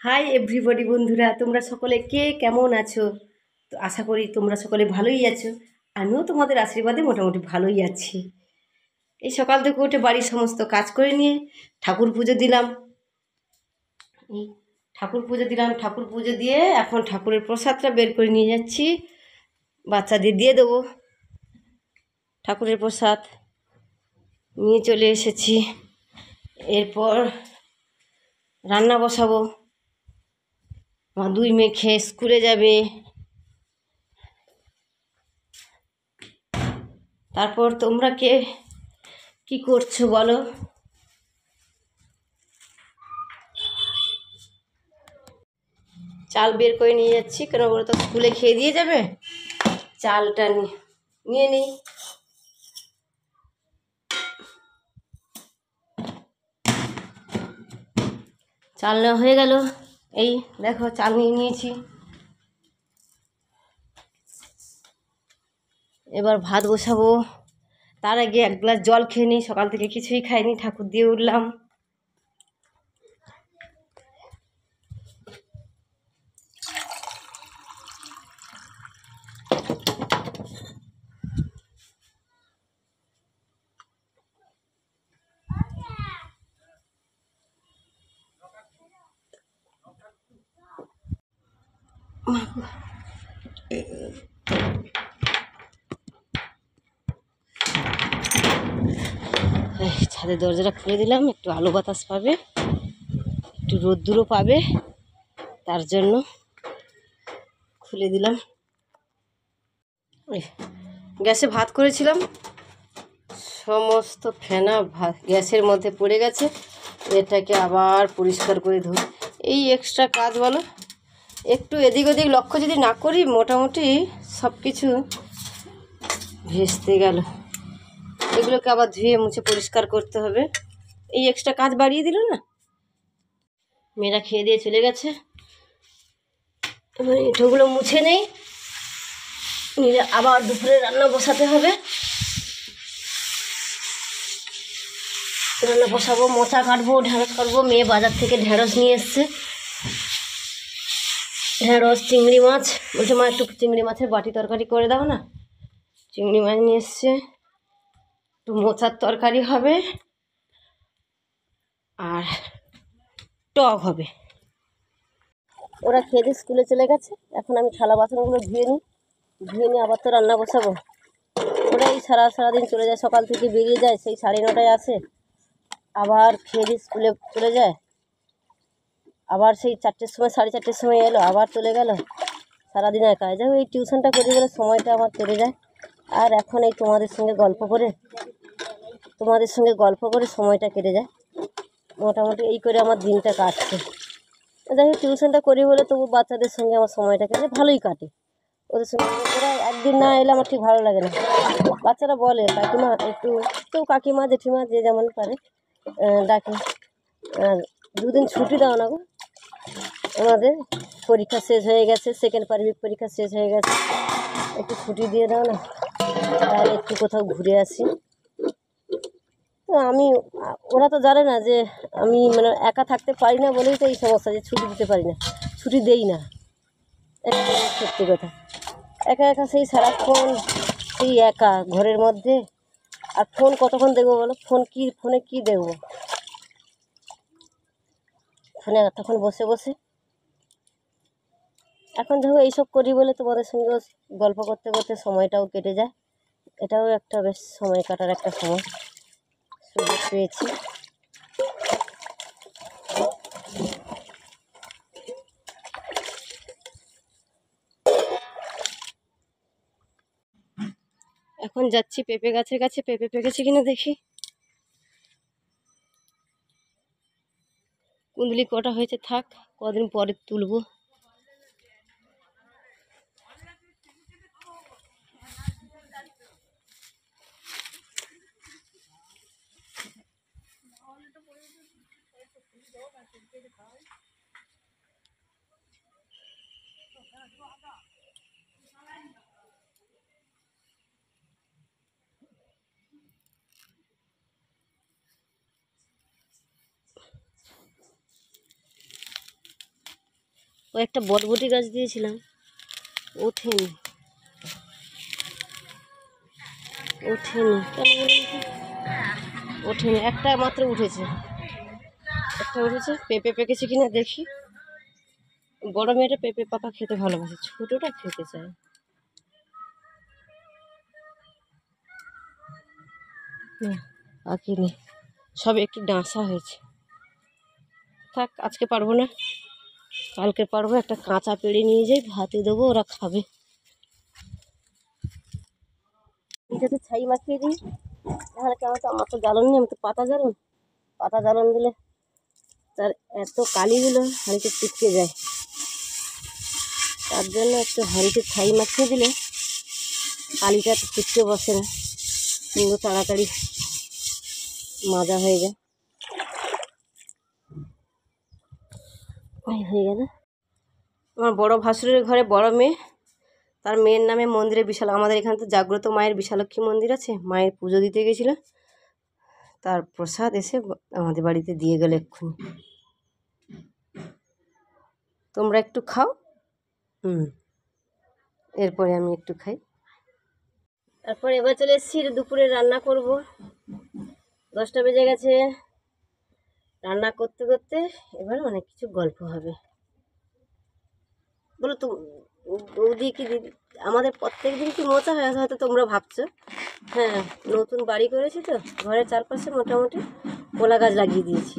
Hi everybody বন্ধুরা, তোমরা সকলে কে কেমন আছো? তো আশা করি তোমরা সকলে ভালোই আছো। আমিও তোমাদের আশীর্বাদে মোটামুটি ভালোই আছি। এই সকাল থেকে উঠে বাড়ির সমস্ত কাজ করে নিয়ে ঠাকুর পুজো দিলাম। ঠাকুর পুজো দিয়ে এখন ঠাকুরের প্রসাদটা বের করে নিয়ে যাচ্ছি, বাচ্চাদের দিয়ে দেবো। ঠাকুরের প্রসাদ নিয়ে চলে এসেছি। এরপর রান্না বসাবো। আমার দুই মেয়ে খেয়ে স্কুলে যাবে। তারপর তোমরা কে কি করছো বলো? চাল বের করে নিয়ে যাচ্ছি, কেন বলো তো, স্কুলে খেয়ে দিয়ে যাবে। চালটা নিয়ে নিই। চাল নেওয়া হয়ে গেল। এই দেখো, চাল নিয়ে নিয়েছি। এবার ভাত বসাবো। তার আগে এক গ্লাস জল খেয়ে নিই, সকাল থেকে কিছুই খাইনি, ঠাকুর দিয়ে উঠলাম। ছাদের দরজাটা খুলে দিলাম, একটু আলো বাতাস পাবে, একটু রোদ্দুরও পাবে, তার জন্য খুলে দিলাম। গ্যাসে ভাত করেছিলাম, সমস্ত ফেনা গ্যাসের মধ্যে পড়ে গেছে। এটাকে আবার পরিষ্কার করে ধুই। এই এক্সট্রা কাজ বলো, একটু এদিক ওদিক লক্ষ্য যদি না করি, মোটামুটি সব কিছু ভেস্তে গেল। এগুলোকে আবার ধুয়ে মুছে পরিষ্কার করতে হবে। এই এক্সট্রা কাজ বাড়িয়ে দিল না। মেয়েরা খেয়ে দিয়ে চলে গেছে। এবার এঁটোগুলো মুছে নেই, নিলে আবার দুপুরে রান্না বসাতে হবে। রান্না বসাবো, মোচা কাটবো, ঢেঁড়স কাটবো। মেয়ে বাজার থেকে ঢেঁড়স নিয়ে এসছে, ঢেঁড়স, চিংড়ি মাছ। বলছে মা একটু চিংড়ি মাছের বাটি তরকারি করে দাও না। চিংড়ি মাছ নিয়ে এসছে, একটু মোচার তরকারি হবে আর টক হবে। ওরা খেয়ে দিয়ে স্কুলে চলে গেছে। এখন আমি থালা বাসনগুলো ধুয়ে নিই, আবার তো রান্না বসাবো। ওরা এই সারাদিন চলে যায়, সকাল থেকে বেরিয়ে যায়, সেই 9:30টায় আসে, আবার খেয়ে দিয়ে স্কুলে চলে যায়, আবার সেই 4টের সময় 4:30টার সময় এলো, আবার চলে গেল। সারাদিন একা। যাই এই টিউশনটা করি বলে সময়টা আমার কেটে যায়। আর এখন এই তোমাদের সঙ্গে গল্প করে সময়টা কেটে যায়। মোটামুটি এই করে আমার দিনটা কাটছে। যাই হোক, টিউশনটা করি বলে তবু বাচ্চাদের সঙ্গে আমার সময়টা কেটে ভালোই কাটে। ওদের সঙ্গে ওরা একদিন না এলে আমার ঠিক ভালো লাগে না। বাচ্চারা বলে কাকিমা একটু, কেউ কাকিমা জেঠিমা যে যেমন পারে ডাকে, 2 দিন ছুটি দাও না গো, আমাদের পরীক্ষা শেষ হয়ে গেছে, সেকেন্ড পারিবারিক পরীক্ষা শেষ হয়ে গেছে, একটু ছুটি দিয়ে দাও না, তাহলে একটু কোথাও ঘুরে আসি। তো ওরা তো জানে না যে আমি মানে একা থাকতে পারি না বলেই তো এই সমস্যা, যে ছুটি দিতে পারি না, ছুটি দেই না। একটা সত্যি কথা, একা সেই সারাক্ষণ সেই একা ঘরের মধ্যে। আর ফোন কতক্ষণ দেখবো বলো? ফোনে কি দেখবো? ফোনে এতক্ষণ বসে এখন দেখো এইসব করি বলে তোমাদের সঙ্গে গল্প করতে করতে সময়টাও কেটে যায়। এটাও একটা বেশ সময় কাটার একটা সময় সুযোগ পেয়েছি। এখন যাচ্ছি পেঁপে গাছের কাছে, পেঁপে পেকেছে কিনা দেখি। কুঁদলি কটা হয়েছে, থাক, কদিন পরে তুলবো। ও একটা বটবটি গাছ দিয়েছিলাম, ওঠেনি ওঠেনি কেন বলুন তো? ওঠেনি, একটা মাত্র উঠেছে, একটা উঠেছে। পেঁপে পেকেছে কিনা দেখি। বড় মেয়েটা পেঁপে পাকা খেতে ভালোবাসে, ছোটটা খেতে চায় না, পাকিনি, সব একটু ডাঁসা হয়েছে। থাক, আজকে পারবো না, কালকে পারবো। একটা কাঁচা পেড়ে নিয়ে যাই, ভাতে দেবো, ওরা খাবে। এটাতে ছাই মাখিয়ে দিই, তাহলে কেমন তো, আমার তো জ্বালন নেই, আমি তো পাতা জ্বালন। পাতা জ্বালন দিলে তার এত কালিগুলো হাঁড়িতে চিপকে যায়, তার জন্য একটু হাঁড়িতে ছাই মাখিয়ে দিলে কালিটা চিপকে বসে না, কিন্তু তাড়াতাড়ি মাজা হয়ে যায়। হয়ে গেল। আমার বড় ভাসুরের ঘরে বড় মেয়ে, তার মেয়ের নামে মন্দিরে বিশাল, আমাদের এখানে তো জাগ্রত মায়ের বিশালক্ষী মন্দির আছে, মায়ের পুজো দিতে গেছিল, তার প্রসাদ এসে আমাদের বাড়িতে দিয়ে গেল এক্ষুনি। তোমরা একটু খাও, এরপরে আমি একটু খাই। তারপর এবার চলে এসেছি দুপুরে রান্না করব। 10টা বেজে গেছে। রান্না করতে করতে এবার অনেক কিছু গল্প হবে। বলো তো বৌদি কি দিদি, আমাদের প্রত্যেক দিন কি মোচা হয়? হয়তো তোমরা ভাবছো, হ্যাঁ, নতুন বাড়ি করেছি তো, ঘরের চারপাশে মোটামুটি কলা গাছ লাগিয়ে দিয়েছি,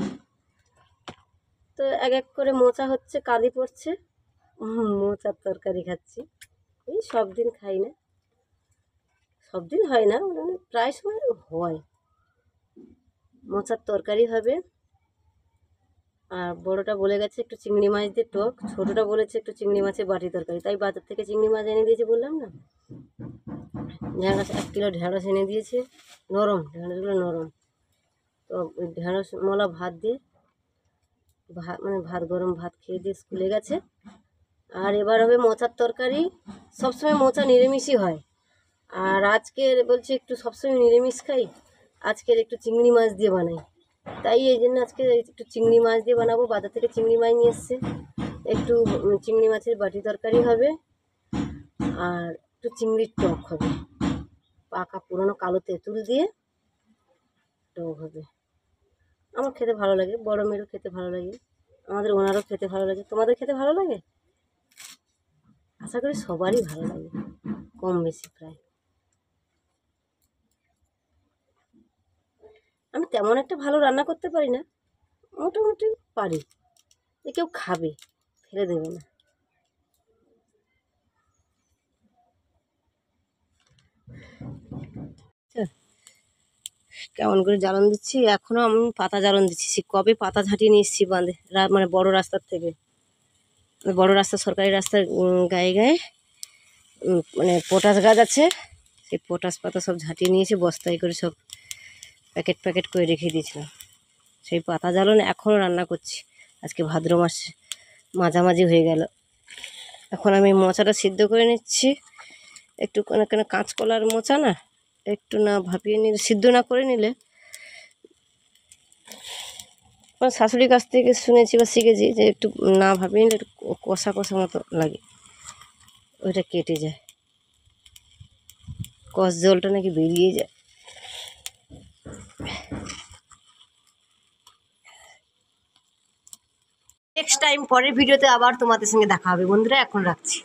তো এক এক করে মোচা হচ্ছে, কাঁদি পড়ছে, মোচার তরকারি খাচ্ছি। এই সব দিন খাই না, সব দিন হয় না, মানে প্রায় সময় হয়। মোচার তরকারি হবে, আর বড়টা বলে গেছে একটু চিংড়ি মাছ দিয়ে টক, ছোটোটা বলেছে একটু চিংড়ি মাছের বাটি তরকারি, তাই বাজার থেকে চিংড়ি মাছ এনে দিয়েছে, বললাম না। ঢ্যাঁড়স 1 কিলো ঢ্যাঁড়স এনে দিয়েছে, নরম ঢ্যাঁড়সগুলো নরম। তো ওই ঢ্যাঁড়স মলা ভাত দিয়ে মানে গরম ভাত খেয়ে দিয়ে স্কুলে গেছে। আর এবার হবে মোচার তরকারি। সবসময় মোচা নিরামিষই হয়, আর আজকের বলছি একটু সবসময় নিরামিষ খাই, আজকের একটু চিংড়ি মাছ দিয়ে বানাই, তাই এই জন্য আজকে একটু চিংড়ি মাছ দিয়ে বানাবো। বাজার থেকে চিংড়ি মাছ নিয়ে এসছে, একটু চিংড়ি মাছের বাটি তরকারি হবে, আর একটু চিংড়ির টক হবে, পাকা পুরনো কালো তেঁতুল দিয়ে টক হবে। আমার খেতে ভালো লাগে, বড় মেয়েরও খেতে ভালো লাগে, আমাদের ওনারও খেতে ভালো লাগে। তোমাদের খেতে ভালো লাগে? আশা করি সবারই ভালো লাগে, কম বেশি প্রায়। আমি তেমন একটা ভালো রান্না করতে পারি না, মোটামুটি পারি, যে কেউ খাবে, ফেলে দেবে না। কেমন করে জ্বালন দিচ্ছি, এখনও আমি পাতা জ্বালন দিচ্ছি, সে কবে পাতা ঝাঁটিয়ে নিয়ে এসেছি বাঁধে, মানে বড় রাস্তার থেকে, বড় রাস্তা, সরকারি রাস্তার গায়ে গায়ে মানে পটাশ গাছ আছে, সেই পটাশ পাতা সব ঝাঁটিয়ে নিয়েছে, বস্তায় করে সব প্যাকেট প্যাকেট করে রেখে দিয়েছিলাম, সেই পাতা জ্বালন এখনও রান্না করছি। আজকে ভাদ্র মাস মাঝামাঝি হয়ে গেল। এখন আমি মোচাটা সিদ্ধ করে নিচ্ছি, একটু কেন কাঁচকলার মোচা না, একটু না ভাপিয়ে নিলে, সিদ্ধ না করে নিলে, আমার শাশুড়ির কাছ থেকে শুনেছি বা শিখেছি যে একটু না ভাপিয়ে নিলে একটু কষা কষা মতো লাগে, ওইটা কেটে যায়, কষ জলটা নাকি বেরিয়ে যায়। নেক্সট টাইম পরের ভিডিওতে আবার তোমাদের সঙ্গে দেখা হবে বন্ধুরা, এখন রাখছি।